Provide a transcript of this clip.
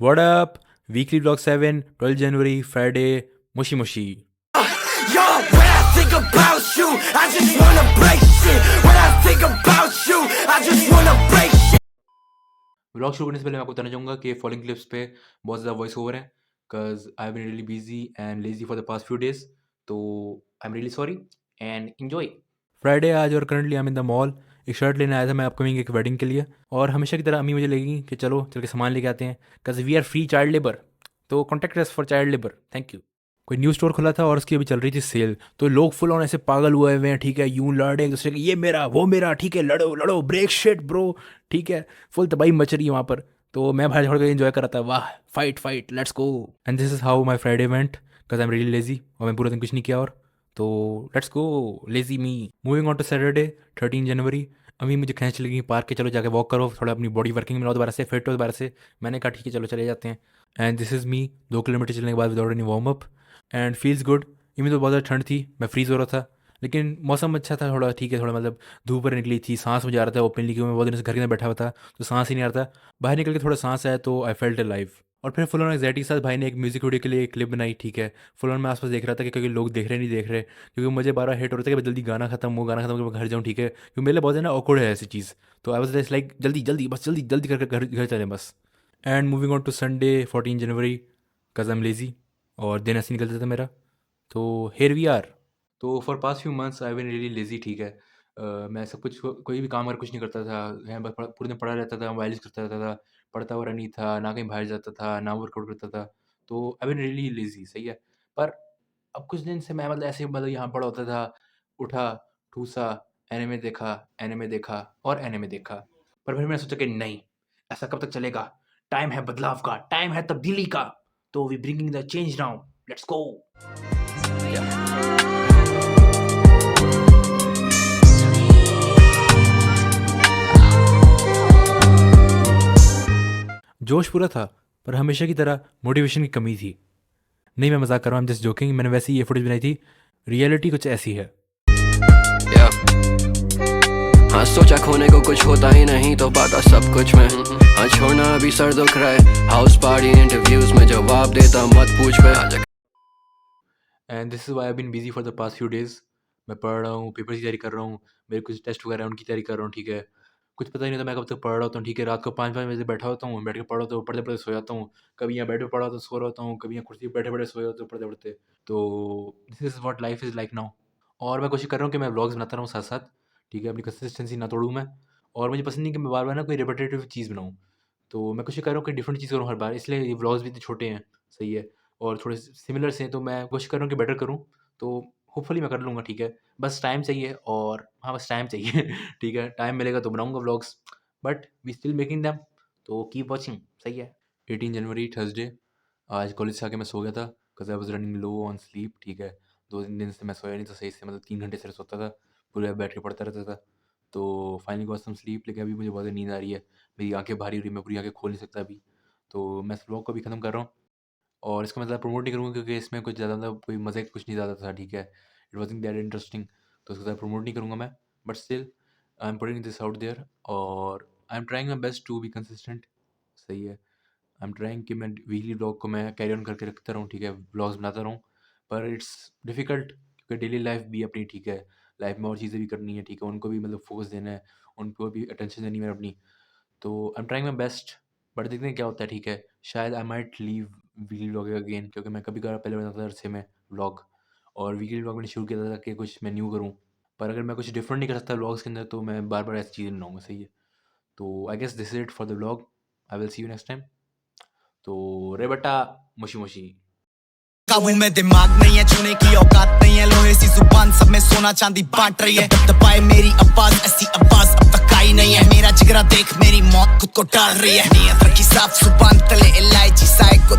What up? Weekly Vlog 7, 12 January, Friday, Mushi Mushi. Yo, when I think about you, I just wanna break shit. When I think about you, I just wanna break shit. Vlog शुरू करने से पहले मैं आपको बताना चाहूँगा कि following clips पे बहुत ज़्यादा वॉइस ओवर है because I have been really busy and lazy for the past few days, तो I am really sorry and enjoy. Friday आज और currently I am in the mall. एक शर्ट लेने आया था मैं अपकमिंग एक वेडिंग के लिए, और हमेशा की तरह अम्मी मुझे लगेगी कि चलो चल के सामान लेके आते हैं because we are free child labour, तो contact us for child labour, thank you. कोई न्यू स्टोर खुला था और उसकी अभी चल रही थी सेल, तो लोग फुल ऑन ऐसे पागल हुए हैं, ठीक है, यूं लड़े एक दूसरे के, ये मेरा वो मेरा, ठीक है, लड़ो लड़ो, ब्रेक शिट ब्रो, ठीक है, फुल तबाही मच रही है वहाँ पर। तो मैं भाई छोड़ कर इन्जॉय कर रहा था, वाह fight fight let's go. And this is how my Friday went because I am really lazy, और मैं पूरा दिन कुछ नहीं किया, और तो let's go lazy me. Moving on to Saturday 13 January. अभी मुझे खींच लगी पार्क के, चलो जाके वॉक करो, थोड़ा अपनी बॉडी वर्किंग में लाओ दोबारा से, फिट हो दोबारा से। मैंने कहा ठीक है चलो चले जाते हैं। And this is me 2 kilometre चलने के बाद without any warm up and feels good. Even तो बहुत ज़्यादा ठंड थी, मैं फ्रीज हो रहा था, लेकिन मौसम अच्छा था, थोड़ा ठीक है, थोड़ा मतलब धूप पर निकली थी, सांस मुझे आ रहा था ओपनली, क्योंकि मैं बहुत दिन से घर के अंदर बैठा हुआ था तो सांस ही नहीं आ रहा था। बाहर निकल के थोड़ा सांस आया तो आई फेल्ट अलाइव। और फिर फुल ऑन एग्जैक्टी के साथ भाई ने एक म्यूजिक वीडियो के लिए एक क्लिप बनाई, ठीक है। फुल ऑन मैं आसपास देख रहा था कि क्योंकि लोग देख रहे नहीं देख रहे, क्योंकि मुझे बारह हिट हो रहा था कि मैं जल्दी गाना खत्म हो, गाना खत्म करके मैं घर जाऊँ, ठीक है, क्योंकि मेरे लिए बहुत ज़्यादा ऑकवर्ड है ऐसी चीज़। तो आई वाज जस्ट लाइक जल्दी जल्दी बस जल्दी जल्दी करके घर चलें बस। And moving on to Sunday 14 January because I am lazy, और दिन ऐसे निकलता था मेरा, तो हेयर वी आर। तो for past few months I been really lazy, ठीक है। मैं सब कुछ कोई भी काम अगर कुछ नहीं करता था, मैं बस पूरे दिन पड़ा रहता था, मोबाइल यूज़ करता रहता था, पढ़ता वगैरह नहीं था, ना कहीं बाहर जाता था, ना वर्कआउट करता था, तो आई बीन रियली लेजी, सही है। पर अब कुछ दिन से मैं मतलब ऐसे मतलब यहाँ पड़ा होता था, उठा, ठूसा, एनिमे देखा और एनिमे देखा। पर फिर मैंने सोचा कि नहीं, ऐसा कब तक चलेगा, टाइम है बदलाव का, टाइम है तब्दीली का, तो we bringing the change now, let's go. जोश पूरा था, पर हमेशा की तरह मोटिवेशन की कमी थी। नहीं मैं मजाक कर रहा हूँ, जस्ट जोकिंग। मैंने वैसे ही ये फुटेज बनाई थी, रियलिटी कुछ ऐसी है। हाँ सोचा खोने को कुछ होता ही नहीं, तो पाता सब कुछ में। हाँ छोड़ना अभी सर दुख रहा है, हाउस पार्टी इंटरव्यूज में जवाब देता मत पूछ पे। And this is why I been busy for the past few days. मैं पढ़ रहा हूँ, पेपर की तैयारी कर रहा हूँ, मेरे कुछ टेस्ट वगैरह हैं उनकी तैयारी कर रहा हूँ, ठीक है। कुछ पता ही नहीं था मैं कब तक पढ़ रहा होता हूँ, ठीक है। रात को 5-5 बजे बैठा होता हूँ, बैठ के पढ़ होता हूँ, पढ़ते पढ़ते सो जाता हूँ। कभी यहाँ बेड पे पढ़ा होता सो रहा होता हूँ, कभी यहाँ कुर्सी पे बैठे बैठे सोया होता हूँ पढ़ते पढ़ते। तो this is what life is like now. और मैं कोशिश कर रहा हूँ कि मैं व्लॉग्स बनाता रहूँ साथ साथ, ठीक है, अपनी कंसिस्टेंसी ना तोड़ूँ मैं। और मुझे पसंद नहीं कि मैं बार बार ना कोई रिपीटेटिव चीज़ बनाऊँ, तो मैं कोशिश कर रहा हूँ कि डिफरेंट चीज़ करूँ हर बार, इसलिए ये व्लॉग्स भी इतने छोटे हैं, सही है, और थोड़े सिमिलर से हैं, तो मैं कोशिश कर रहा हूँ कि बेटर करूँ। तो होपफुली मैं कर लूँगा, ठीक है। बस टाइम चाहिए, और हाँ बस टाइम चाहिए ठीक है, टाइम मिलेगा तो बनाऊँगा vlogs, but we still making them, तो कीप वॉचिंग, सही है। 18 जनवरी थर्सडे। आज कॉलेज से आके मैं सो गया था because I was running low on sleep, ठीक है। 2-3 दिन से मैं सोया नहीं था सही से, मतलब 3 घंटे से सोता था, पूरे बैठ के पढ़ता रहता था। तो फाइनली गॉट सम स्लीप, लेकिन अभी मुझे बहुत ज़्यादा नींद आ रही है, मेरी आंखें भारी हो रही है, मैं पूरी आंखें खोल नहीं सकता अभी। तो मैं इस व्लॉग को भी ख़त्म कर रहा हूँ, और इसका मतलब प्रमोट नहीं करूँगा क्योंकि इसमें कुछ ज़्यादा मतलब कोई मज़े कुछ नहीं ज़्यादा था, ठीक है। इट वॉज़न्ट दैट इंटरेस्टिंग, तो इसको ज़्यादा प्रमोट नहीं करूँगा मैं, but still I am putting this out there, और I am trying my best to be consistent, सही है। आई एम ट्राइंग कि मैं वीकली व्लॉग को मैं कैरी ऑन करके रखता रहूँ, ठीक है, व्लॉग्स बनाता रहूँ, पर इट्स डिफ़िकल्ट क्योंकि डेली लाइफ भी अपनी, ठीक है, लाइफ में और चीज़ें भी करनी है, ठीक है, उनको भी मतलब फोकस देना है, उनको भी अटेंशन देनी है मैंने अपनी। तो I am trying my best, but देखते हैं क्या होता है, ठीक है। शायद I might leave weekly vlog again, क्योंकि मैं कभी कभार पहले बनाता था अरसे में व्लॉग, और वीकली व्लॉग मैंने शुरू किया था कि कुछ मैं न्यू करूँ, पर अगर मैं कुछ डिफरेंट नहीं कर सकता व्लॉग्स के अंदर, तो मैं बार बार ऐसी चीज़ें बनाऊँगा, सही है। तो I guess this is it for the vlog, I will see you next time. तो रे बट्टा मुशी मुशी। काबू में दिमाग नहीं है, छूने की औकात नहीं है, लोहे सी जुबान सब में सोना चांदी बांट रही है। दबाए मेरी आवाज, ऐसी आवाज अब तक आई नहीं है। मेरा जिगरा देख मेरी मौत खुद को टाल रही है। नियत रखी साफ जुबान तले इलायची साए को